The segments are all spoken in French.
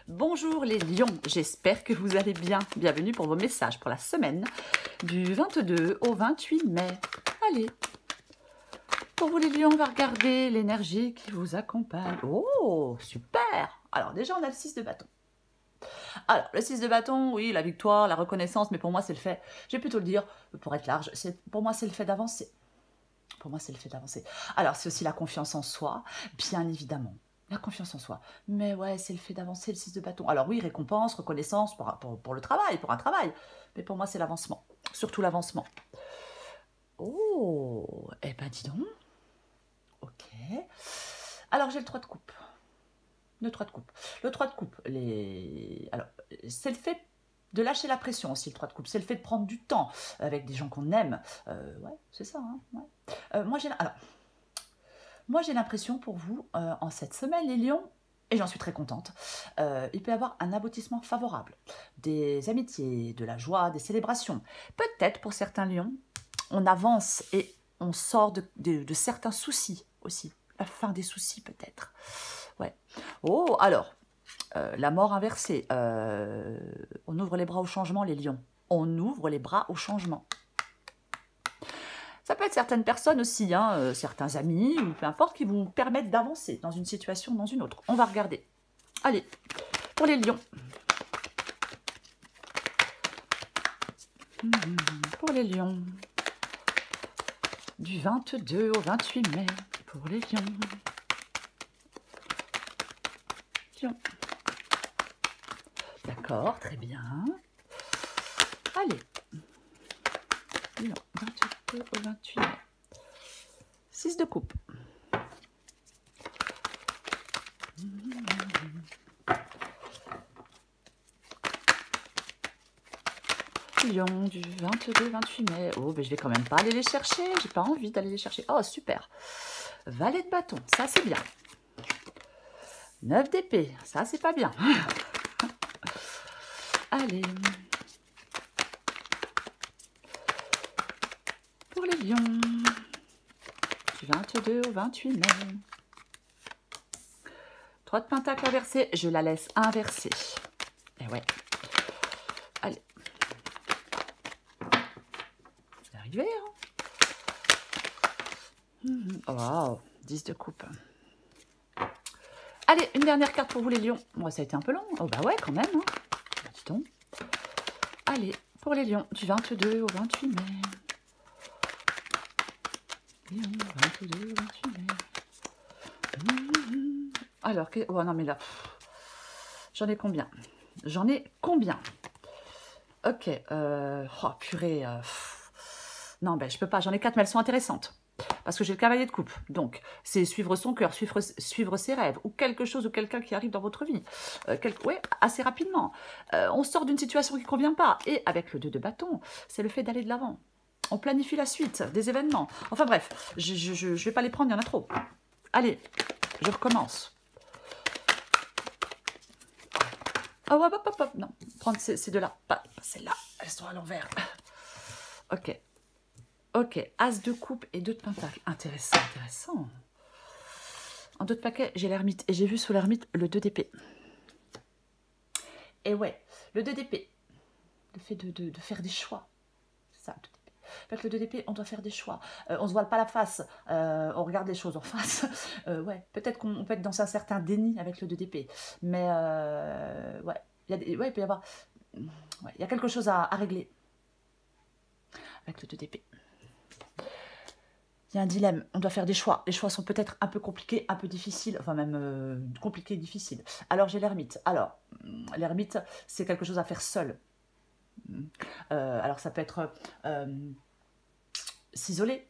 Bonjour les lions, j'espère que vous allez bien. Bienvenue pour vos messages pour la semaine du 22 au 28 mai. Allez, pour vous les lions, on va regarder l'énergie qui vous accompagne. Oh, super! Alors déjà, on a le 6 de bâton. Alors, le 6 de bâton, oui, la victoire, la reconnaissance, mais pour moi, c'est le fait, je vais plutôt le dire, pour être large, pour moi, c'est le fait d'avancer. Pour moi, c'est le fait d'avancer. Alors, c'est aussi la confiance en soi, bien évidemment. La confiance en soi. Mais ouais, c'est le fait d'avancer, le 6 de bâton. Alors oui, récompense, reconnaissance pour le travail, pour un travail. Mais pour moi, c'est l'avancement. Surtout l'avancement. Oh, eh ben dis donc. Ok. Alors, j'ai le 3 de coupe. Le 3 de coupe. Le 3 de coupe, alors, c'est le fait de lâcher la pression aussi, le 3 de coupe. C'est le fait de prendre du temps avec des gens qu'on aime. Ouais, c'est ça. Hein, ouais. Moi, j'ai l'impression pour vous, en cette semaine, les lions, et j'en suis très contente, il peut y avoir un aboutissement favorable. Des amitiés, de la joie, des célébrations. Peut-être pour certains lions, on avance et on sort de certains soucis aussi. La fin des soucis peut-être. Ouais. Oh, alors, la mort inversée. On ouvre les bras au changement, les lions. On ouvre les bras au changement. Ça peut être certaines personnes aussi, hein, certains amis, ou peu importe, qui vous permettent d'avancer dans une situation, dans une autre. On va regarder. Allez, pour les lions. Pour les lions. Du 22 au 28 mai. Pour les lions. Lions. D'accord, très bien. Allez. Lions, 22 au 28 mai. 6 de coupe. Lion du 22-28 mai. Oh, ben je vais quand même pas aller les chercher. J'ai pas envie d'aller les chercher. Oh, super. Valet de bâton, ça c'est bien. 9 d'épée, ça c'est pas bien. Allez. Pour les lions, du 22 au 28 mai. 3 de pentacle inversé, je la laisse inversée. Et ouais. Allez. C'est arrivé, hein. Wow, 10 de coupe. Allez, une dernière carte pour vous les lions. Moi, ça a été un peu long. Oh bah ouais, quand même. Hein. Dis donc. Allez, pour les lions, du 22 au 28 mai. Lion, 22 au 28 mai. Alors, oh non mais là, j'en ai combien? J'en ai combien? Ok, oh purée, non ben je peux pas, j'en ai 4 mais elles sont intéressantes. Parce que j'ai le cavalier de coupe, donc c'est suivre son cœur, suivre ses rêves, ou quelque chose ou quelqu'un qui arrive dans votre vie. Ouais, assez rapidement. On sort d'une situation qui ne convient pas, et avec le 2 de bâton, c'est le fait d'aller de l'avant. On planifie la suite des événements. Enfin bref, je ne vais pas les prendre, il y en a trop. Allez, je recommence. Oh, hop, hop, hop, non, prendre ces deux-là, pas celles-là, elles sont à l'envers. Ok, ok, as de coupe et 2 de pentacle, intéressant, intéressant. En 2 de paquet, j'ai l'ermite, et j'ai vu sous l'ermite le 2 d'épée. Et ouais, le 2 d'épée, le fait de faire des choix, c'est ça, le 2 d'épée. Avec le 2 d'épée, on doit faire des choix. On ne se voile pas la face, on regarde les choses en face. Ouais, peut-être qu'on peut être dans un certain déni avec le 2 d'épée. Mais ouais, il peut y avoir... Ouais, il y a quelque chose à régler avec le 2 d'épée. Il y a un dilemme, on doit faire des choix. Les choix sont peut-être un peu compliqués, un peu difficiles, enfin même compliqués et difficiles. Alors j'ai l'ermite. Alors, l'ermite, c'est quelque chose à faire seul. Alors ça peut être s'isoler,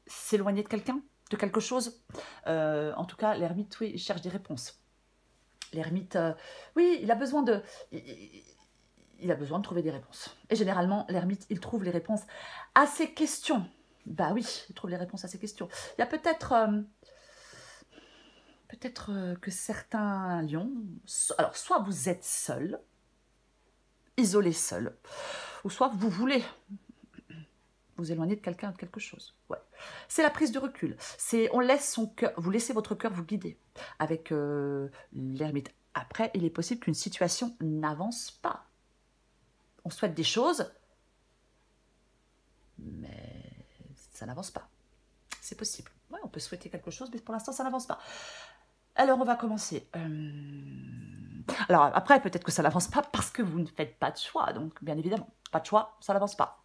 s'éloigner de quelqu'un, de quelque chose. En tout cas, l'ermite, oui, il cherche des réponses. L'ermite, oui, il a besoin de... Il a besoin de trouver des réponses. Et généralement, l'ermite, il trouve les réponses à ses questions. Bah oui, il trouve les réponses à ses questions. Il y a peut-être... que certains lions... Alors, soit vous êtes seul, isolé seul, ou soit vous voulez vous éloigner de quelqu'un, de quelque chose. Ouais. C'est la prise de recul. On laisse son cœur, vous laissez votre cœur vous guider avec l'ermite. Après, il est possible qu'une situation n'avance pas. On souhaite des choses, mais ça n'avance pas. C'est possible. Ouais, on peut souhaiter quelque chose, mais pour l'instant, ça n'avance pas. Alors, on va commencer. Alors, après, peut-être que ça n'avance pas parce que vous ne faites pas de choix. Donc, bien évidemment, pas de choix, ça n'avance pas.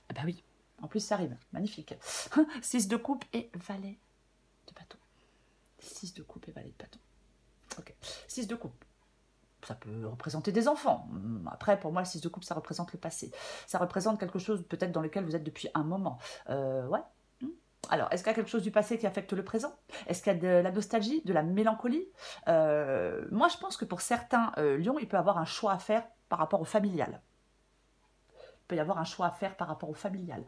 Eh ben oui, en plus, ça rime. Magnifique. 6 de coupe et valet de bâton. 6 de coupe et valet de bâton. Ok. 6 de coupe. Ça peut représenter des enfants. Après, pour moi, le 6 de coupe, ça représente le passé. Ça représente quelque chose peut-être dans lequel vous êtes depuis un moment. Ouais. Alors, est-ce qu'il y a quelque chose du passé qui affecte le présent? Est-ce qu'il y a de la nostalgie, de la mélancolie? Moi, je pense que pour certains lions, il peut y avoir un choix à faire par rapport au familial. Il peut y avoir un choix à faire par rapport au familial.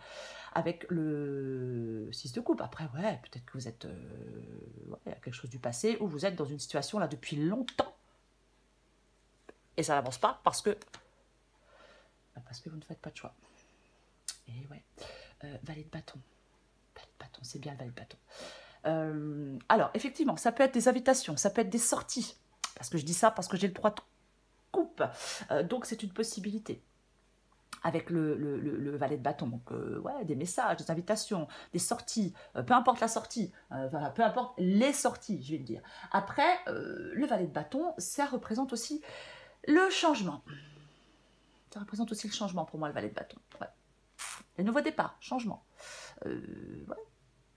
Avec le 6 de coupe. Après, ouais, peut-être que vous êtes... ouais, il y a quelque chose du passé où vous êtes dans une situation là depuis longtemps. Et ça n'avance pas parce que vous ne faites pas de choix. Et ouais. Valet de bâton. Valet de bâton, c'est bien le valet de bâton. Alors, effectivement, ça peut être des invitations, ça peut être des sorties. Parce que je dis ça parce que j'ai le 3 de coupe. Donc, c'est une possibilité. Avec le valet de bâton. Donc, ouais, des messages, des invitations, des sorties. Peu importe la sortie. Voilà, peu importe les sorties, je vais le dire. Après, le valet de bâton, ça représente aussi le changement. Ça représente aussi le changement pour moi, le valet de bâton. Ouais. Les nouveaux départs, changement. Ouais.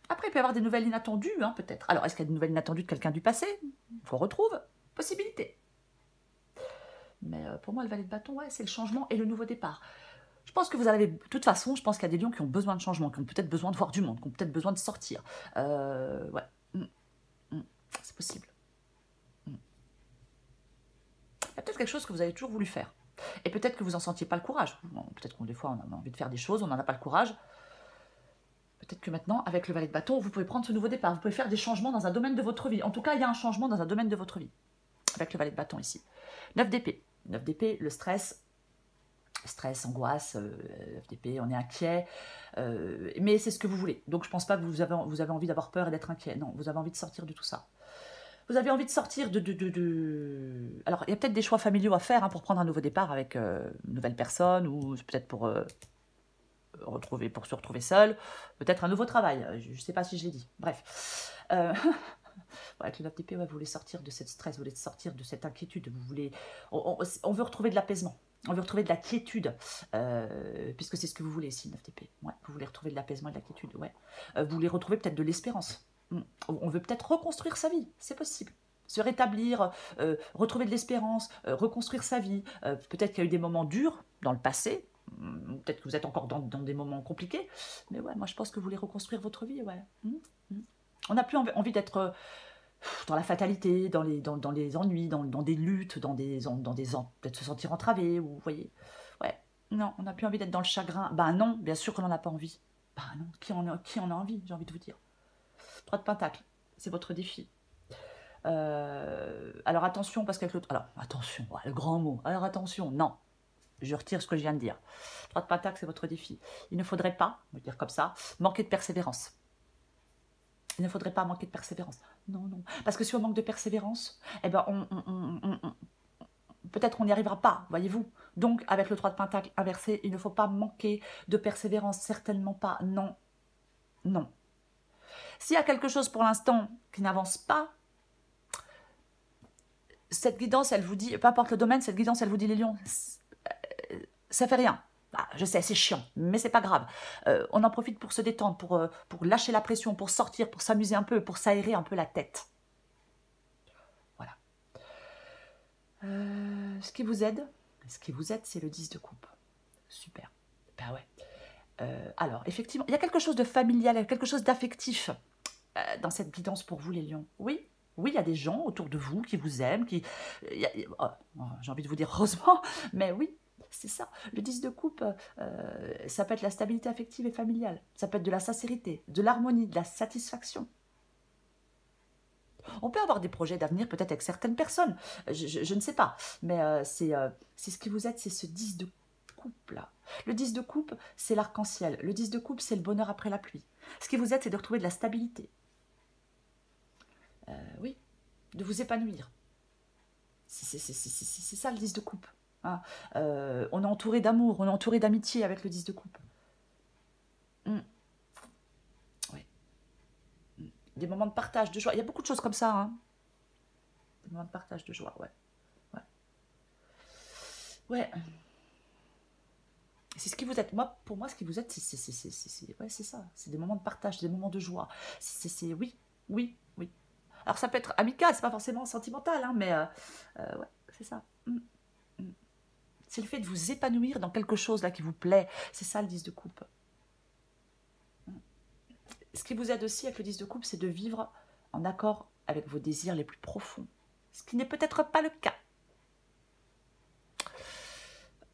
Après, il peut y avoir des nouvelles inattendues, hein, peut-être. Alors, est-ce qu'il y a des nouvelles inattendues de quelqu'un du passé? Il faut retrouve. Possibilité. Mais pour moi, le valet de bâton, ouais, c'est le changement et le nouveau départ. Je pense que vous avez, de toute façon, je pense qu'il y a des lions qui ont besoin de changement, qui ont peut-être besoin de voir du monde, qui ont peut-être besoin de sortir. Ouais. C'est possible. Il y a peut-être quelque chose que vous avez toujours voulu faire. Et peut-être que vous n'en sentiez pas le courage. Bon, peut-être que des fois, on a envie de faire des choses, on n'en a pas le courage. Peut-être que maintenant, avec le valet de bâton, vous pouvez prendre ce nouveau départ. Vous pouvez faire des changements dans un domaine de votre vie. En tout cas, il y a un changement dans un domaine de votre vie. Avec le valet de bâton ici. 9 d'épée. 9 d'épée, le stress. Stress, angoisse, 9 d'épée, on est inquiet. Mais c'est ce que vous voulez. Donc, je ne pense pas que vous avez envie d'avoir peur et d'être inquiet. Non, vous avez envie de sortir de tout ça. Vous avez envie de sortir de... Alors, il y a peut-être des choix familiaux à faire hein, pour prendre un nouveau départ avec une nouvelle personne ou peut-être pour... pour se retrouver seul, peut-être un nouveau travail, je ne sais pas si je l'ai dit, bref. Avec le 9 d'épée, ouais, vous voulez sortir de cette stress, vous voulez sortir de cette inquiétude, vous voulez, on veut retrouver de l'apaisement, on veut retrouver de la quiétude, puisque c'est ce que vous voulez ici, le 9 d'épée, ouais, vous voulez retrouver de l'apaisement et de la quiétude, ouais. Vous voulez retrouver peut-être de l'espérance, on veut peut-être reconstruire sa vie, c'est possible. Se rétablir, retrouver de l'espérance, reconstruire sa vie, peut-être qu'il y a eu des moments durs dans le passé, peut-être que vous êtes encore dans des moments compliqués, mais ouais, moi je pense que vous voulez reconstruire votre vie, ouais. On n'a plus envie d'être dans la fatalité, dans les ennuis, dans des luttes, peut-être se sentir entravé, ou vous voyez. Ouais, non, on n'a plus envie d'être dans le chagrin. Ben non, bien sûr qu'on n'en a pas envie. Ben non, qui en a envie, j'ai envie de vous dire. 3 de pentacle, c'est votre défi. Alors attention, parce qu'avec l'autre... Alors, attention, ouais, le grand mot. Alors attention, non. Je retire ce que je viens de dire. 3 de pentacle, c'est votre défi. Il ne faudrait pas, on va dire comme ça, manquer de persévérance. Il ne faudrait pas manquer de persévérance. Non, non. Parce que si on manque de persévérance, eh ben peut-être qu'on n'y arrivera pas, voyez-vous. Donc, avec le 3 de pentacle inversé, il ne faut pas manquer de persévérance. Certainement pas. Non. Non. S'il y a quelque chose pour l'instant qui n'avance pas, cette guidance, elle vous dit, peu importe le domaine, cette guidance, elle vous dit, les lions, ça fait rien. Ah, je sais, c'est chiant, mais c'est pas grave. On en profite pour se détendre, pour lâcher la pression, pour sortir, pour s'amuser un peu, pour s'aérer un peu la tête. Voilà. Ce qui vous aide, c'est le 10 de coupe. Super. Ben ouais. Alors, effectivement, il y a quelque chose de familial, il y a quelque chose d'affectif dans cette guidance pour vous, les lions. Oui. Oui, il y a des gens autour de vous qui vous aiment, j'ai envie de vous dire heureusement, mais oui, c'est ça. Le 10 de coupe, ça peut être la stabilité affective et familiale. Ça peut être de la sincérité, de l'harmonie, de la satisfaction. On peut avoir des projets d'avenir peut-être avec certaines personnes. Je ne sais pas. Mais c'est ce qui vous aide, c'est ce 10 de coupe là. Le 10 de coupe, c'est l'arc-en-ciel. Le 10 de coupe, c'est le bonheur après la pluie. Ce qui vous aide, c'est de retrouver de la stabilité. Oui, de vous épanouir. C'est ça le 10 de coupe. Hein. On est entouré d'amour, on est entouré d'amitié avec le 10 de coupe. Mm. Oui. Des moments de partage, de joie. Il y a beaucoup de choses comme ça. Hein. Des moments de partage, de joie, ouais. Ouais. C'est ce qui vous êtes. Moi, pour moi, ce qui vous êtes, c'est ça. C'est des moments de partage, des moments de joie. Oui, oui, oui. Alors, ça peut être amical, c'est pas forcément sentimental, hein, mais ouais, c'est ça. C'est le fait de vous épanouir dans quelque chose là qui vous plaît. C'est ça le 10 de coupe. Ce qui vous aide aussi avec le 10 de coupe, c'est de vivre en accord avec vos désirs les plus profonds. Ce qui n'est peut-être pas le cas.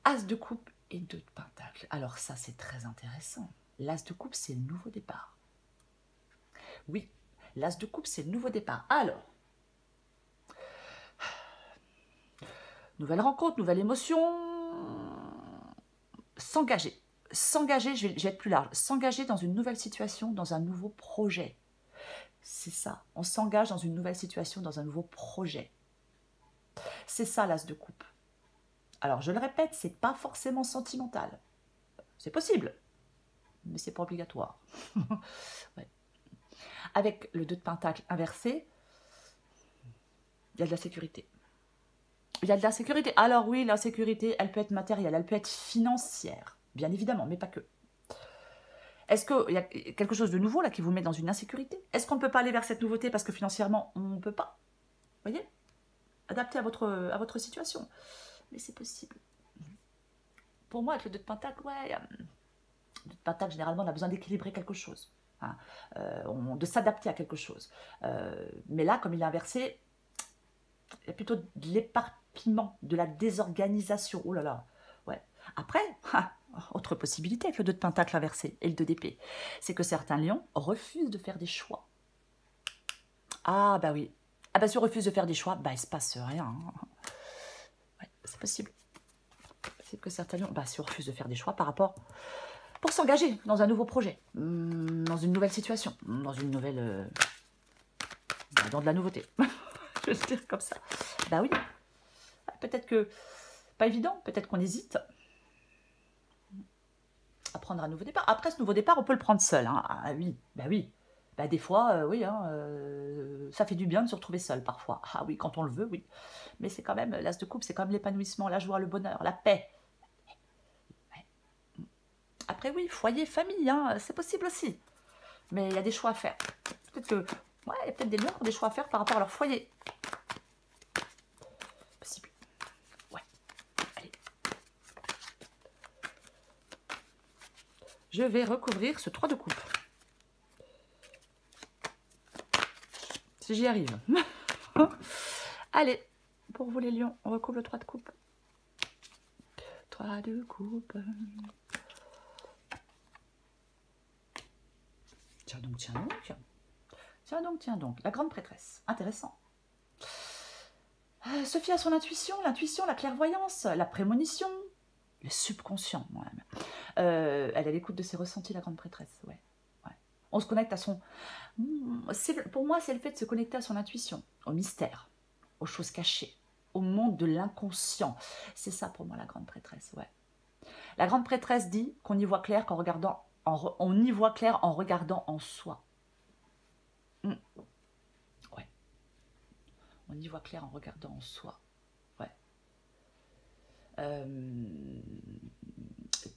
As de coupe et 2 de pentacle. Alors ça, c'est très intéressant. L'as de coupe, c'est le nouveau départ. Oui, l'as de coupe, c'est le nouveau départ. Alors, nouvelle rencontre, nouvelle émotion, s'engager. S'engager, je vais être plus large, s'engager dans une nouvelle situation, dans un nouveau projet. C'est ça, on s'engage dans une nouvelle situation, dans un nouveau projet. C'est ça l'as de coupe. Alors, je le répète, c'est pas forcément sentimental. C'est possible, mais c'est pas obligatoire. Ouais. Avec le 2 de pentacle inversé, il y a de la sécurité. Il y a de la sécurité. Alors oui, la sécurité, elle peut être matérielle, elle peut être financière, bien évidemment, mais pas que. Est-ce qu'il y a quelque chose de nouveau là qui vous met dans une insécurité? Est-ce qu'on ne peut pas aller vers cette nouveauté parce que financièrement, on ne peut pas? Vous voyez? Adapté à votre situation. Mais c'est possible. Pour moi, avec le 2 de pentacle, ouais, le 2 de pentacle, généralement, on a besoin d'équilibrer quelque chose. Hein, de s'adapter à quelque chose. Mais là, comme il est inversé, il y a plutôt de l'éparpillement, de la désorganisation. Oh là là. Ouais. Après, autre possibilité avec le 2 de pentacle inversé et le 2 d'épée, c'est que certains lions refusent de faire des choix. Ah bah oui. Ah bah si on refuse de faire des choix, bah il se passe rien. Hein. Ouais, c'est possible. C'est que certains lions, bah si on refuse de faire des choix par rapport... Pour s'engager dans un nouveau projet, dans une nouvelle situation, dans une nouvelle... dans de la nouveauté. Je vais le dire comme ça. Bah oui. Peut-être que... Pas évident, peut-être qu'on hésite à prendre un nouveau départ. Après, ce nouveau départ, on peut le prendre seul. Hein. Ah oui, bah oui. Bah des fois, oui, hein, ça fait du bien de se retrouver seul parfois. Ah oui, quand on le veut, oui. Mais c'est quand même, l'as de coupe, c'est quand même l'épanouissement, la joie, le bonheur, la paix. Ouais. Après, oui, foyer, famille, hein, c'est possible aussi. Mais il y a des choix à faire. Peut-être que, ouais, il y a peut-être des lions qui ont des choix à faire par rapport à leur foyer. Possible. Ouais. Allez. Je vais recouvrir ce 3 de coupe. Si j'y arrive. Allez, pour vous les lions, on recouvre le 3 de coupe. 3 de coupe. Tiens donc, tiens donc. Tiens donc, tiens donc. La grande prêtresse. Intéressant. Se fier à son intuition, l'intuition, la clairvoyance, la prémonition, le subconscient. Elle a l'écoute de ses ressentis, la grande prêtresse. Ouais. On se connecte à son... Pour moi, c'est le fait de se connecter à son intuition, au mystère, aux choses cachées, au monde de l'inconscient. C'est ça pour moi, la grande prêtresse, ouais. La grande prêtresse dit qu'on y voit clair qu'en regardant... On y voit clair en regardant en soi. Ouais. On y voit clair en regardant en soi. Ouais.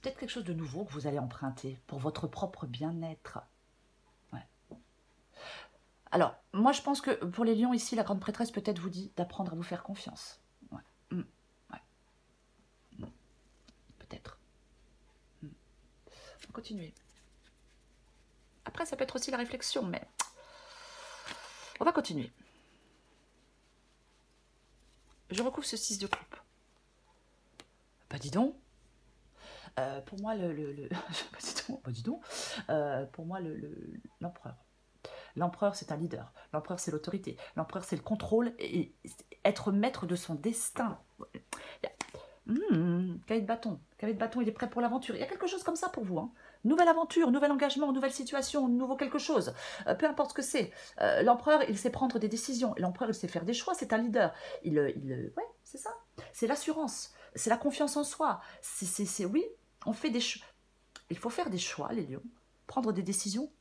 Peut-être quelque chose de nouveau que vous allez emprunter pour votre propre bien-être. Alors, moi, je pense que pour les lions, ici, la grande prêtresse peut-être vous dit d'apprendre à vous faire confiance. Ouais. Peut-être. On va continuer. Après, ça peut être aussi la réflexion, mais on va continuer. Je recouvre ce 6 de coupe. Bah, dis donc. Pour moi, pour moi, l'empereur. L'empereur, c'est un leader. L'empereur, c'est l'autorité. L'empereur, c'est le contrôle et être maître de son destin. Cavalier de bâton. Cavalier de bâton, il est prêt pour l'aventure. Il y a quelque chose comme ça pour vous. Hein. Nouvelle aventure, nouvel engagement, nouvelle situation, nouveau quelque chose. Peu importe ce que c'est. L'empereur, il sait prendre des décisions. L'empereur, il sait faire des choix. C'est un leader. Ouais, c'est ça. C'est l'assurance. C'est la confiance en soi. Oui, on fait des choix. Il faut faire des choix, les lions. Prendre des décisions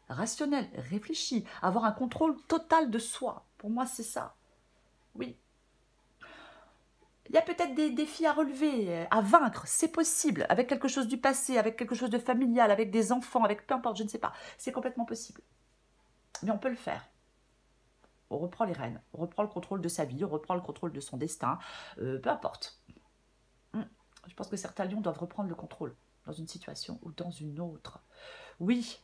rationnelles, réfléchies. Avoir un contrôle total de soi. Pour moi, c'est ça. Oui. Il y a peut-être des défis à relever, à vaincre, c'est possible, avec quelque chose du passé, avec quelque chose de familial, avec des enfants, avec peu importe, je ne sais pas. C'est complètement possible. Mais on peut le faire. On reprend les rênes, on reprend le contrôle de sa vie, on reprend le contrôle de son destin, peu importe. Je pense que certains lions doivent reprendre le contrôle dans une situation ou dans une autre. Oui.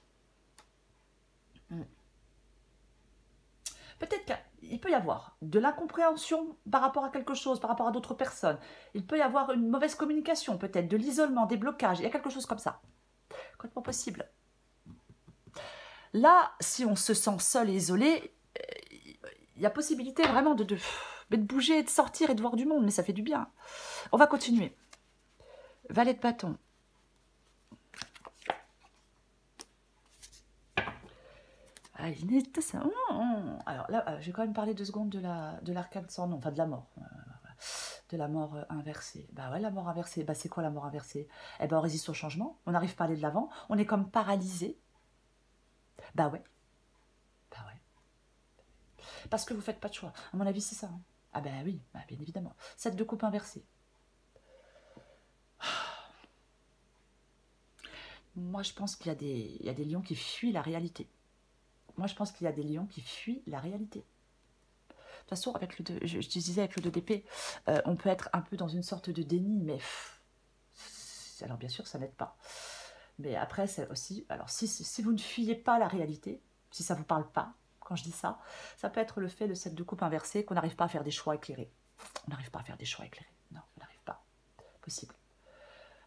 Peut-être qu'il peut y avoir de l'incompréhension par rapport à quelque chose, par rapport à d'autres personnes. Il peut y avoir une mauvaise communication, peut-être de l'isolement, des blocages. Il y a quelque chose comme ça. Complètement possible. Là, si on se sent seul et isolé, il y a possibilité vraiment de bouger, de sortir et de voir du monde, mais ça fait du bien. On va continuer. Valet de bâton. Alors là, je vais quand même parler 2 secondes de l'arcane sans nom, enfin de la mort. De la mort inversée. Bah ouais, la mort inversée. Bah c'est quoi la mort inversée? Eh ben on résiste au changement, on n'arrive pas à aller de l'avant, on est comme paralysé. Bah ouais. Bah ouais. Parce que vous faites pas de choix. À mon avis, c'est ça. Hein. Ah bah oui, bah, bien évidemment. 7 de coupe inversée. Moi, je pense qu'il y a des lions qui fuient la réalité. Moi, je pense qu'il y a des lions qui fuient la réalité. De toute façon, avec je disais avec le 2 d'épée, on peut être un peu dans une sorte de déni, mais alors bien sûr, ça n'aide pas. Mais après, c'est aussi, alors si vous ne fuyez pas la réalité, si ça ne vous parle pas, quand je dis ça, ça peut être le fait de cette 2 coupe inversée, qu'on n'arrive pas à faire des choix éclairés. On n'arrive pas à faire des choix éclairés. Non, on n'arrive pas. Possible.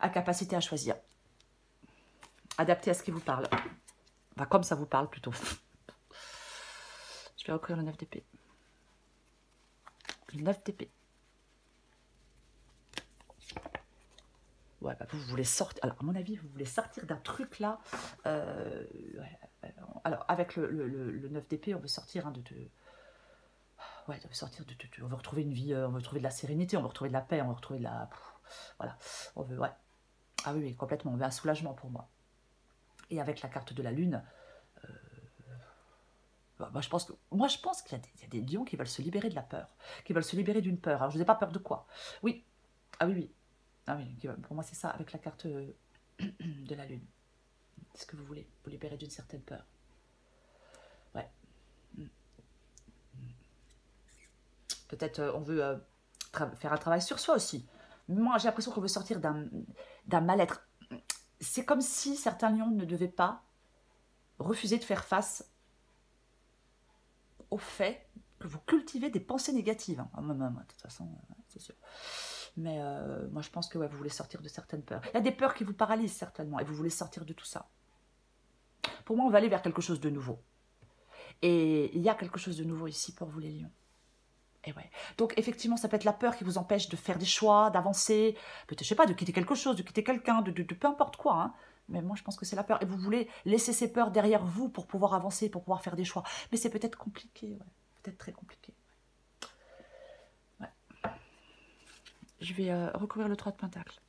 Incapacité à choisir. Adapté à ce qui vous parle. Enfin, comme ça vous parle plutôt. Je vais recouvrir le 9 d'épée. Le 9 d'épée. Ouais, bah vous voulez sortir. Alors, à mon avis, vous voulez sortir d'un truc là. Alors, avec le 9 d'épée, on veut sortir ouais, on veut sortir on veut retrouver une vie, on veut retrouver de la sérénité, on veut retrouver de la paix, on veut retrouver de la. Voilà. On veut, ouais. Ah oui, oui, complètement. On veut un soulagement pour moi. Et avec la carte de la lune. Moi, je pense qu'il y a des lions qui veulent se libérer de la peur, qui veulent se libérer d'une peur. Alors, je n'ai pas peur de quoi? Oui. Ah oui, oui. Ah oui, pour moi, c'est ça, avec la carte de la lune. C'est ce que vous voulez, vous libérer d'une certaine peur. Ouais. Peut-être on veut faire un travail sur soi aussi. Moi, j'ai l'impression qu'on veut sortir d'un mal-être. C'est comme si certains lions ne devaient pas refuser de faire face au fait que vous cultivez des pensées négatives. Hein. De toute façon, c'est sûr. Mais moi, je pense que ouais, vous voulez sortir de certaines peurs. Il y a des peurs qui vous paralysent certainement, et vous voulez sortir de tout ça. Pour moi, on va aller vers quelque chose de nouveau. Et il y a quelque chose de nouveau ici pour vous, les lions. Et ouais. Donc, effectivement, ça peut être la peur qui vous empêche de faire des choix, d'avancer, peut-être, je sais pas, de quitter quelque chose, de quitter quelqu'un, de peu importe quoi. Hein. Mais moi, je pense que c'est la peur. Et vous voulez laisser ces peurs derrière vous pour pouvoir avancer, pour pouvoir faire des choix. Mais c'est peut-être compliqué, ouais. Peut-être très compliqué. Ouais. Je vais recouvrir le 3 de Pentacle.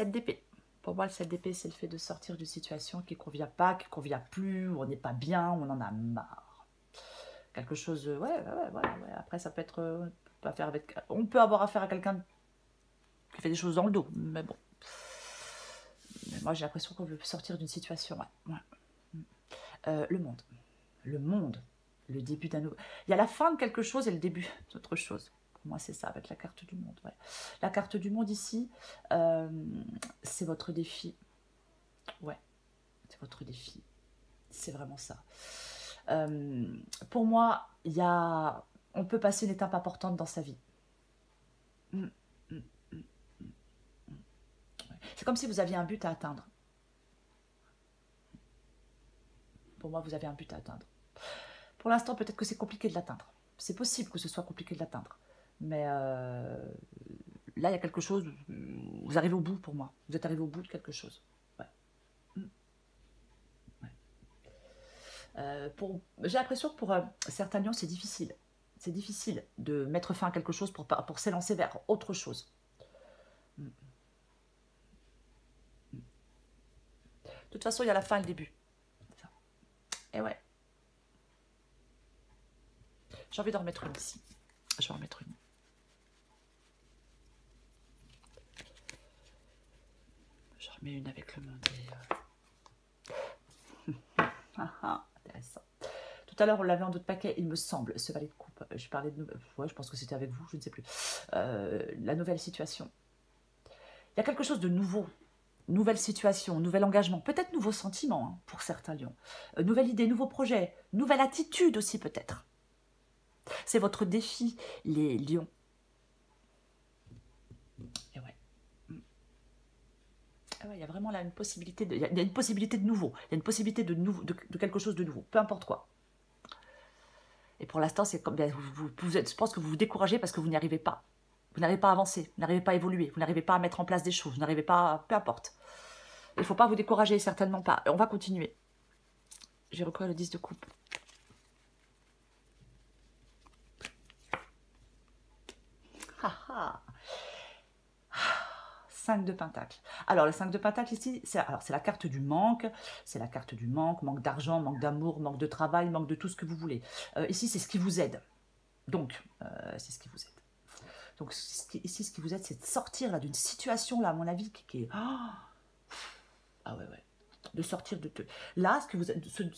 d'épée. Pour moi, le 7 d'épée, c'est le fait de sortir d'une situation qui ne convient pas, qui ne convient plus, où on n'est pas bien, où on en a marre. Quelque chose, ouais. Après, ça peut être, on peut avoir affaire à quelqu'un qui fait des choses dans le dos, mais bon. Mais moi, j'ai l'impression qu'on veut sortir d'une situation, ouais. Le monde, le début d'un nouveau. Il y a la fin de quelque chose et le début d'autre chose. Moi, c'est ça, avec la carte du monde. Ouais. La carte du monde ici, c'est votre défi. Ouais, c'est votre défi. C'est vraiment ça. Pour moi, on peut passer une étape importante dans sa vie. C'est comme si vous aviez un but à atteindre. Pour moi, vous avez un but à atteindre. Pour l'instant, peut-être que c'est compliqué de l'atteindre. C'est possible que ce soit compliqué de l'atteindre. Mais là, il y a quelque chose, vous arrivez au bout pour moi. Vous êtes arrivé au bout de quelque chose. Ouais. J'ai l'impression que pour certains lions, c'est difficile. C'est difficile de mettre fin à quelque chose pour s'élancer vers autre chose. De toute façon, il y a la fin et le début. Et ouais. J'ai envie d'en remettre une ici. Je vais en remettre une. Je remets une avec le monde. Intéressant. Tout à l'heure, on l'avait en d'autres paquets, il me semble, ce valet de coupe. Je parlais de... Ouais, je pense que c'était avec vous, je ne sais plus. La nouvelle situation. Il y a quelque chose de nouveau. Nouvelle situation, nouvel engagement, peut-être nouveaux sentiments hein, pour certains lions. Nouvelle idée, nouveau projet, nouvelle attitude aussi peut-être. C'est votre défi, les lions. Et ouais. Ah ouais, il y a vraiment là une possibilité de, il y a une possibilité de nouveau. Il y a une possibilité de, de quelque chose de nouveau, peu importe quoi. Et pour l'instant, c'est comme je pense que vous vous découragez parce que vous n'y arrivez pas. Vous n'arrivez pas à avancer, vous n'arrivez pas à évoluer, vous n'arrivez pas à mettre en place des choses, vous n'arrivez pas à... Peu importe. Il ne faut pas vous décourager, certainement pas. On va continuer. J'ai recours le 10 de coupe. Ah ah. 5 de pentacle. Alors, le 5 de pentacle ici, c'est la carte du manque. C'est la carte du manque d'argent, manque d'amour, manque de travail, manque de tout ce que vous voulez. Ici, c'est ce qui vous aide. Donc, c'est ce qui vous aide. Donc, ici, ce qui vous aide, c'est de sortir d'une situation, là, à mon avis, qui est... Ah ouais, ouais. De sortir de... Là, ce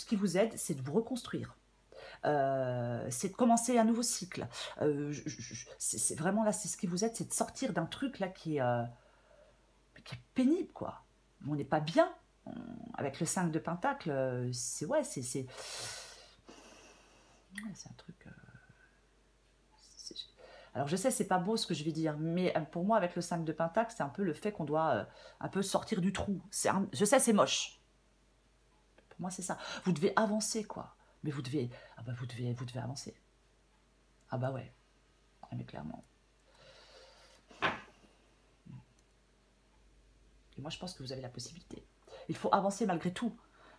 qui vous aide, c'est de vous reconstruire. C'est de commencer un nouveau cycle. C'est vraiment là, c'est ce qui vous aide, c'est de sortir d'un truc là qui est pénible, quoi. On n'est pas bien. Avec le 5 de pentacle, c'est ouais, c'est un truc... Alors je sais, c'est pas beau ce que je vais dire, mais pour moi, avec le 5 de pentacle, c'est un peu le fait qu'on doit un peu sortir du trou. Je sais, c'est moche. Pour moi, c'est ça. Vous devez avancer, quoi. Mais vous devez... Ah bah, vous devez avancer. Ah bah ouais. Ah, mais clairement. Et moi, je pense que vous avez la possibilité. Il faut avancer malgré tout.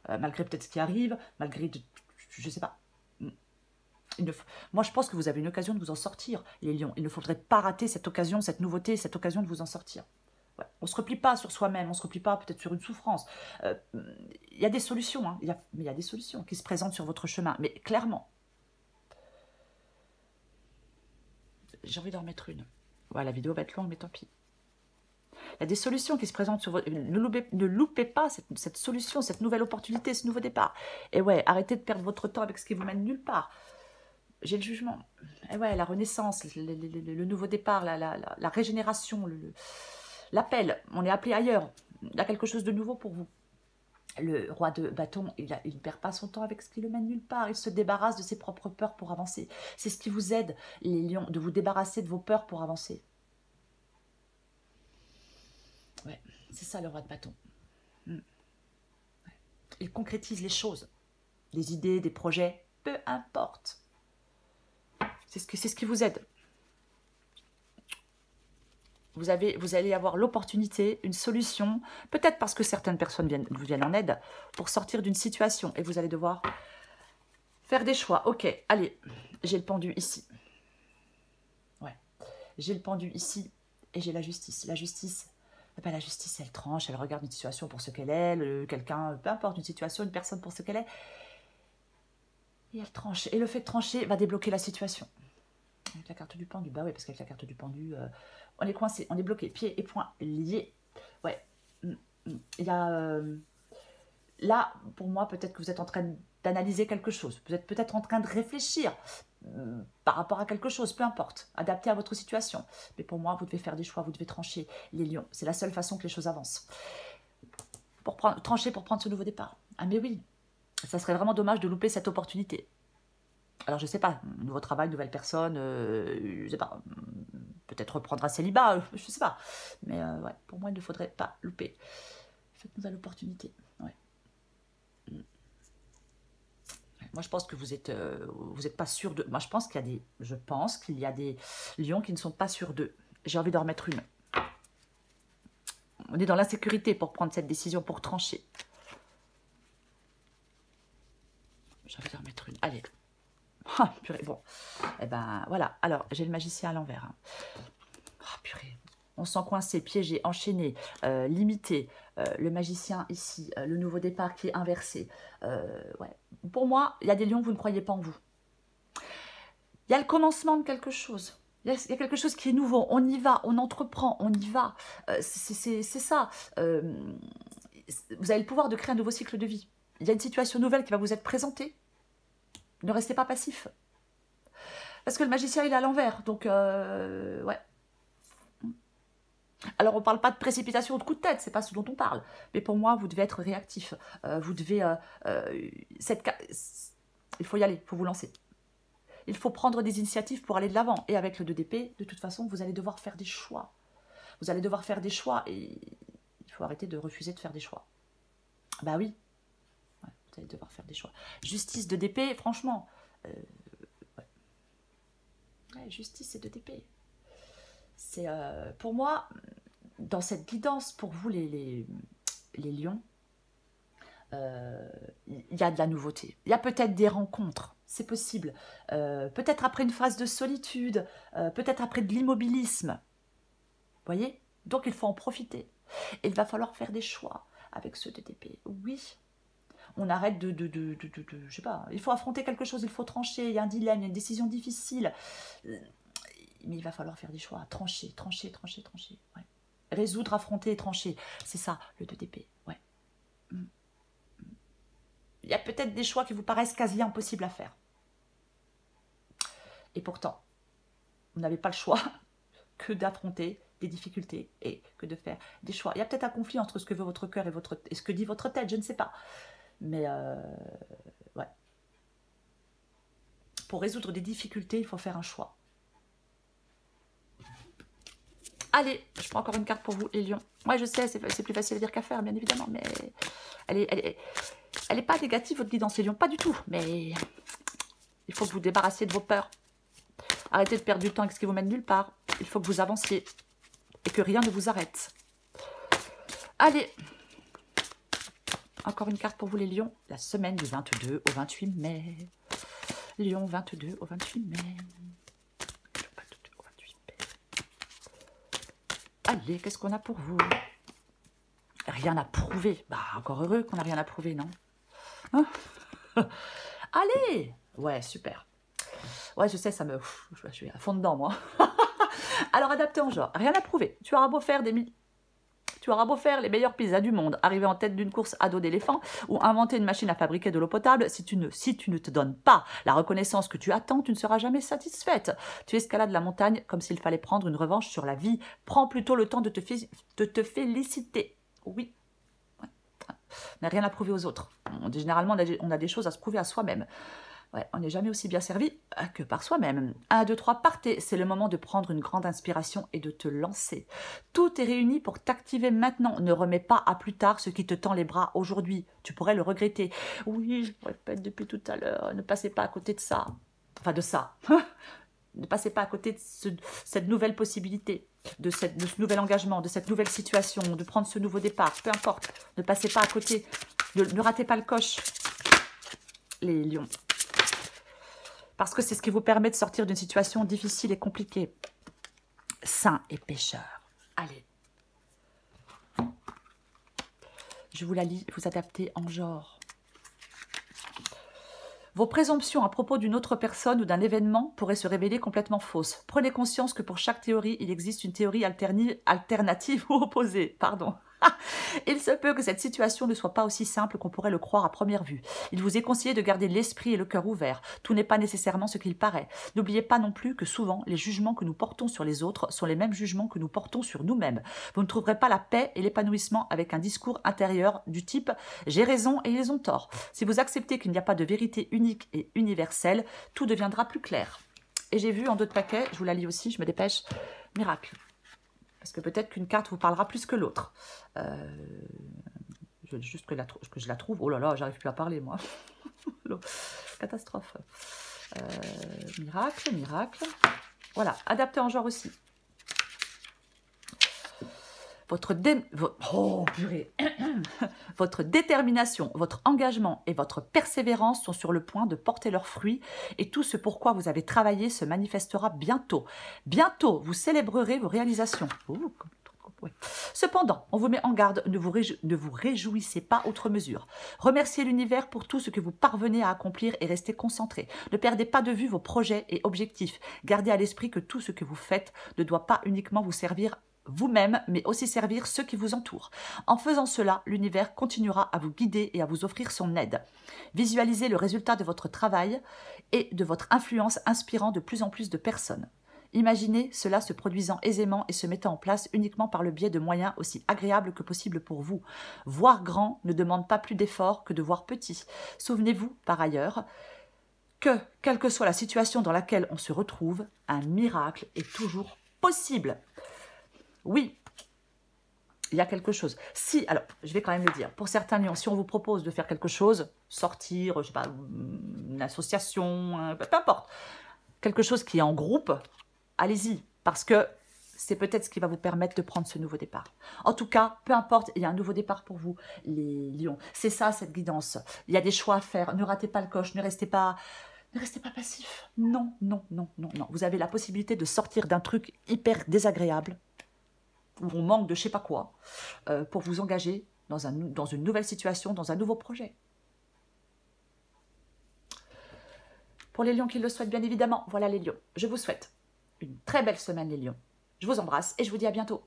Malgré peut-être ce qui arrive, malgré... Je sais pas. Moi, je pense que vous avez une occasion de vous en sortir, les lions. Il ne faudrait pas rater cette occasion, cette nouveauté, cette occasion de vous en sortir. Ouais. On ne se replie pas sur soi-même, on ne se replie pas peut-être sur une souffrance. Il y a des solutions, hein. Mais il y a des solutions qui se présentent sur votre chemin, mais clairement. J'ai envie d'en remettre une. Ouais, la vidéo va être longue, mais tant pis. Il y a des solutions qui se présentent sur votre... Ne loupez pas cette solution, cette nouvelle opportunité, ce nouveau départ. Et ouais, arrêtez de perdre votre temps avec ce qui vous mène nulle part. J'ai le jugement. Et ouais, la renaissance, le nouveau départ, la régénération, l'appel. On est appelé ailleurs. Il y a quelque chose de nouveau pour vous. Le roi de bâton, il ne perd pas son temps avec ce qui le mène nulle part. Il se débarrasse de ses propres peurs pour avancer. C'est ce qui vous aide, les lions, de vous débarrasser de vos peurs pour avancer. Ouais, c'est ça le roi de bâton. Il concrétise les choses. Des idées, des projets, peu importe. C'est ce qui vous aide. Vous allez avoir l'opportunité, une solution, peut-être parce que certaines personnes vous viennent en aide, pour sortir d'une situation. Et vous allez devoir faire des choix. Ok, allez, j'ai le pendu ici. Ouais, j'ai le pendu ici et j'ai la justice. La justice, la justice, elle tranche, elle regarde une situation pour ce qu'elle est, quelqu'un, peu importe, une situation, une personne pour ce qu'elle est. Et elle tranche. Et le fait de trancher va débloquer la situation. Avec la carte du pendu, bah oui, parce qu'avec la carte du pendu, on est coincé, on est bloqué, pieds et poings liés. Ouais, il y a... là, pour moi, peut-être que vous êtes en train d'analyser quelque chose. Vous êtes peut-être en train de réfléchir par rapport à quelque chose, peu importe, adapté à votre situation. Mais pour moi, vous devez faire des choix, vous devez trancher, les lions. C'est la seule façon que les choses avancent. Trancher pour prendre ce nouveau départ. Ah mais oui, ça serait vraiment dommage de louper cette opportunité. Alors, je sais pas, nouveau travail, nouvelle personne, je sais pas, peut-être reprendre un célibat, je sais pas. Mais ouais, pour moi, il ne faudrait pas louper cette nouvelle opportunité. Ouais. Moi, je pense que vous êtes pas sûr de... Moi, je pense qu'il y a des lions qui ne sont pas sûrs d'eux. J'ai envie d'en remettre une. On est dans l'insécurité pour prendre cette décision, pour trancher. J'ai envie d'en remettre une. Allez. Ah, purée, bon. Eh ben, voilà. Alors, j'ai le magicien à l'envers. Hein. Ah, purée. On sent coincé, piégé, enchaîné, limité. Le magicien ici, le nouveau départ qui est inversé. Ouais. Pour moi, il y a des lions, vous ne croyez pas en vous. Il y a le commencement de quelque chose. Il y a quelque chose qui est nouveau. On y va, on entreprend, on y va. C'est ça. Vous avez le pouvoir de créer un nouveau cycle de vie. Il y a une situation nouvelle qui va vous être présentée. Ne restez pas passif. Parce que le magicien, il est à l'envers. Donc, ouais. Alors, on ne parle pas de précipitation ou de coup de tête, c'est pas ce dont on parle. Mais pour moi, vous devez être réactif. Vous devez... il faut y aller, il faut vous lancer. Il faut prendre des initiatives pour aller de l'avant. Et avec le 2 d'épée, de toute façon, vous allez devoir faire des choix. Vous allez devoir faire des choix et il faut arrêter de refuser de faire des choix. Bah oui, ouais, vous allez devoir faire des choix. Justice 2 d'épée, franchement... ouais, justice et 2 d'épée. C'est pour moi, dans cette guidance, pour vous les lions, il y a de la nouveauté. Il y a peut-être des rencontres, c'est possible. Peut-être après une phase de solitude, peut-être après de l'immobilisme. Vous voyez? Donc il faut en profiter. Et il va falloir faire des choix avec ce 2 d'épée. Oui, on arrête je sais pas, il faut affronter quelque chose, il faut trancher, il y a un dilemme, il y a une décision difficile. Mais il va falloir faire des choix, trancher. Ouais. Résoudre, affronter et trancher. C'est ça, le 2 d'épée. Ouais. Il y a peut-être des choix qui vous paraissent quasi impossibles à faire. Et pourtant, vous n'avez pas le choix que d'affronter des difficultés et que de faire des choix. Il y a peut-être un conflit entre ce que veut votre cœur et ce que dit votre tête, je ne sais pas. Mais, ouais. Pour résoudre des difficultés, il faut faire un choix. Allez, je prends encore une carte pour vous, les lions. Ouais, je sais, c'est plus facile à dire qu'à faire, bien évidemment, mais elle est pas négative, votre guidance, les lions, pas du tout. Mais il faut que vous débarrassiez de vos peurs. Arrêtez de perdre du temps avec ce qui vous mène nulle part. Il faut que vous avanciez et que rien ne vous arrête. Allez, encore une carte pour vous, les lions. La semaine du 22 au 28 mai. Lion, 22 au 28 mai. Allez, qu'est-ce qu'on a pour vous? Rien à prouver. Bah, encore heureux qu'on n'a rien à prouver, non? Hein? Allez! Ouais, super. Ouais, je sais, ça me... Je suis à fond dedans, moi. Alors, adapté en genre. Rien à prouver. Tu auras beau faire les meilleures pizzas du monde, arriver en tête d'une course à dos d'éléphant ou inventer une machine à fabriquer de l'eau potable, si tu ne te donnes pas la reconnaissance que tu attends, tu ne seras jamais satisfaite. Tu escalades la montagne comme s'il fallait prendre une revanche sur la vie. Prends plutôt le temps de te féliciter. Oui. Ouais. On n'a rien à prouver aux autres. Généralement, on a des choses à se prouver à soi-même. Ouais, on n'est jamais aussi bien servi que par soi-même. 1, 2, 3, partez. C'est le moment de prendre une grande inspiration et de te lancer. Tout est réuni pour t'activer maintenant. Ne remets pas à plus tard ce qui te tend les bras aujourd'hui. Tu pourrais le regretter. Oui, je répète depuis tout à l'heure. Ne passez pas à côté de ça. Enfin, de ça. Ne passez pas à côté de cette nouvelle possibilité, de ce nouvel engagement, de cette nouvelle situation, de prendre ce nouveau départ. Peu importe. Ne passez pas à côté. Ne ratez pas le coche, les lions. Parce que c'est ce qui vous permet de sortir d'une situation difficile et compliquée. Saint et pécheur. Allez. Je vous la lis, vous adaptez en genre. Vos présomptions à propos d'une autre personne ou d'un événement pourraient se révéler complètement fausses. Prenez conscience que pour chaque théorie, il existe une théorie alternative ou opposée. Pardon. Il se peut que cette situation ne soit pas aussi simple qu'on pourrait le croire à première vue. Il vous est conseillé de garder l'esprit et le cœur ouverts. Tout n'est pas nécessairement ce qu'il paraît. N'oubliez pas non plus que souvent, les jugements que nous portons sur les autres sont les mêmes jugements que nous portons sur nous-mêmes. Vous ne trouverez pas la paix et l'épanouissement avec un discours intérieur du type « j'ai raison et ils ont tort ». Si vous acceptez qu'il n'y a pas de vérité unique et universelle, tout deviendra plus clair. Et j'ai vu en d'autres paquets, je vous la lis aussi, je me dépêche, miracle. Parce que peut-être qu'une carte vous parlera plus que l'autre. Juste que je la trouve. Oh là là, j'arrive plus à parler, moi. catastrophe. Miracle, miracle. Voilà, adapté en genre aussi. Oh, purée. Votre détermination, votre engagement et votre persévérance sont sur le point de porter leurs fruits et tout ce pourquoi vous avez travaillé se manifestera bientôt. Bientôt, vous célébrerez vos réalisations. Ouais. Cependant, on vous met en garde, ne vous réjouissez pas outre mesure. Remerciez l'univers pour tout ce que vous parvenez à accomplir et restez concentré. Ne perdez pas de vue vos projets et objectifs. Gardez à l'esprit que tout ce que vous faites ne doit pas uniquement vous servir vous-même, mais aussi servir ceux qui vous entourent. En faisant cela, l'univers continuera à vous guider et à vous offrir son aide. Visualisez le résultat de votre travail et de votre influence inspirant de plus en plus de personnes. Imaginez cela se produisant aisément et se mettant en place uniquement par le biais de moyens aussi agréables que possible pour vous. Voir grand ne demande pas plus d'efforts que de voir petit. Souvenez-vous, par ailleurs, que, quelle que soit la situation dans laquelle on se retrouve, un miracle est toujours possible. Oui, il y a quelque chose. Si, alors, je vais quand même le dire, pour certains lions, si on vous propose de faire quelque chose, sortir, je sais pas, une association, peu importe, quelque chose qui est en groupe, allez-y, parce que c'est peut-être ce qui va vous permettre de prendre ce nouveau départ. En tout cas, peu importe, il y a un nouveau départ pour vous, les lions. C'est ça, cette guidance. Il y a des choix à faire. Ne ratez pas le coche, ne restez pas passif. Non, non, non, non, non. Vous avez la possibilité de sortir d'un truc hyper désagréable, où on manque de je sais pas quoi, pour vous engager dans une nouvelle situation, dans un nouveau projet. Pour les lions qui le souhaitent, bien évidemment, voilà les lions. Je vous souhaite une très belle semaine, les lions. Je vous embrasse et je vous dis à bientôt.